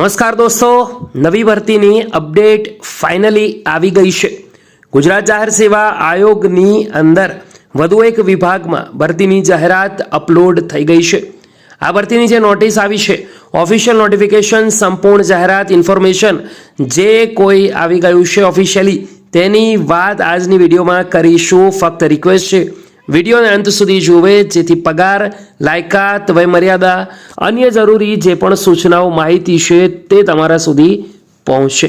નમસ્કાર દોસ્તો, નવી ભરતીની અપડેટ ફાઇનલી આવી ગઈ છે। ગુજરાત જાહેર સેવા આયોગની અંદર વધુ એક વિભાગમાં ભરતીની જાહેરાત અપલોડ થઈ ગઈ છે। આ ભરતીની જે નોટિસ આવી છે, ઓફિશિયલ નોટિફિકેશન, સંપૂર્ણ જાહેરાત, ઇન્ફોર્મેશન જે કોઈ આવી ગયું છે ઓફિશિયલી, તેની વાત આજની વિડીયોમાં કરીશું। ફક્ત રિક્વેસ્ટ છે વિડીયોને અંત સુધી જુએ જેથી પગાર, લાયકાત, વયમર્યાદા, અન્ય જરૂરી જે પણ સૂચનાઓ, માહિતી છે તે તમારા સુધી પહોંચે।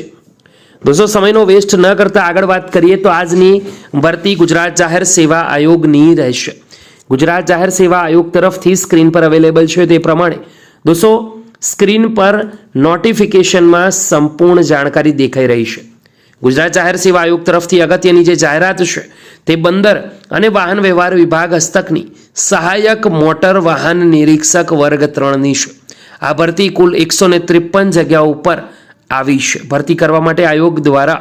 દોસ્તો, સમયનો વેસ્ટ ન કરતા આગળ વાત કરીએ તો આજની ભરતી ગુજરાત જાહેર સેવા આયોગની રહેશે। ગુજરાત જાહેર સેવા આયોગ તરફથી સ્ક્રીન પર અવેલેબલ છે તે પ્રમાણે દોસ્તો સ્ક્રીન પર નોટિફિકેશનમાં સંપૂર્ણ જાણકારી દેખાઈ રહી છે। ગુજરાત જાહેર સેવા આયોગ તરફથી અગત્યની જે જાહેરાત છે તે બંદર અને વાહન વ્યવહાર વિભાગ હસ્તકની સહાયક મોટર વાહન નિરીક્ષક વર્ગ 3ની છે। આ ભરતી કુલ 153 જગ્યાઓ ઉપર આવી છે। ભરતી કરવા માટે આયોગ દ્વારા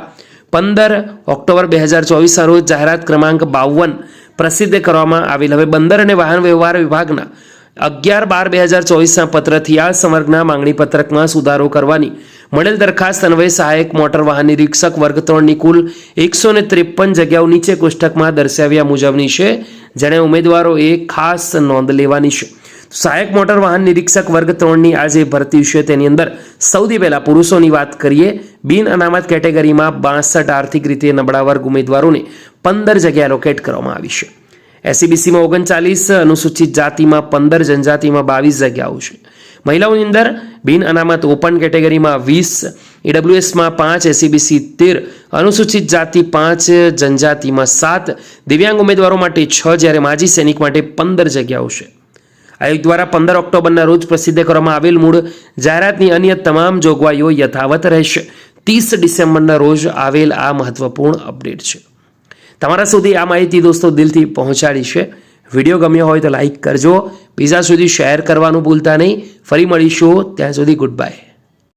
15 ઓક્ટોબર 2024 રોજ જાહેરાત ક્રમાંક 52 પ્રસિદ્ધ કરવામાં આવેલ। હવે બંદર અને વાહન વ્યવહાર વિભાગના 11/12/2024ના પત્રથી આ સમગ્રના માંગણી પત્રકમાં સુધારો કરવાની મળેલ દરખાસ્ત અન્વયે સહાયક મોટર વાહન નિરીક્ષક વર્ગ 3ની કુલ 153 જગ્યાઓ નીચે કોષ્ટકમાં દર્શાવ્યા મુજબની છે, જેને ઉમેદવારોએ ખાસ નોંધ લેવાની છે। સહાયક મોટર વાહન નિરીક્ષક વર્ગ 3ની આ જે ભરતી છે તેની અંદર સૌથી પહેલા પુરુષોની વાત કરીએ। બિન અનામત કેટેગરીમાં 62 આર્થિક રીતે નબળા વર્ગ ઉમેદવારોને 15 જગ્યા એલોકેટ કરવામાં આવી છે। એસસીબીસીમાં 39, અનુસૂચિત જાતિમાં 15, જનજાતિમાં 22 જગ્યાઓ છે। મહિલાઓની અંદર બિન અનામત ઓપન કેટેગરીમાં 20, ઈડબ્લ્યુએસમાં 5, એસસીબીસી 13, અનુસૂચિત જાતિ 5, જનજાતિમાં 7, દિવ્યાંગ ઉમેદવારો માટે 6, જ્યારે માજી સૈનિક માટે 15 જગ્યાઓ છે। આયોગ દ્વારા 15 ઓક્ટોબરના રોજ પ્રસિદ્ધ કરવામાં આવેલ મૂળ જાહેરાતની અન્ય તમામ જોગવાઈઓ યથાવત રહેશે। 30 ડિસેમ્બરના રોજ આવેલ આ મહત્વપૂર્ણ અપડેટ છે। તમારા સુધી આ માહિતી દોસ્તો દિલથી પહોંચાડી છે। વિડીયો ગમ્યો હોય તો લાઈક કરજો, બીજા સુધી શેર કરવાનું ભૂલતા નહીં। ફરી મળીશું, ત્યાં સુધી ગુડ બાય।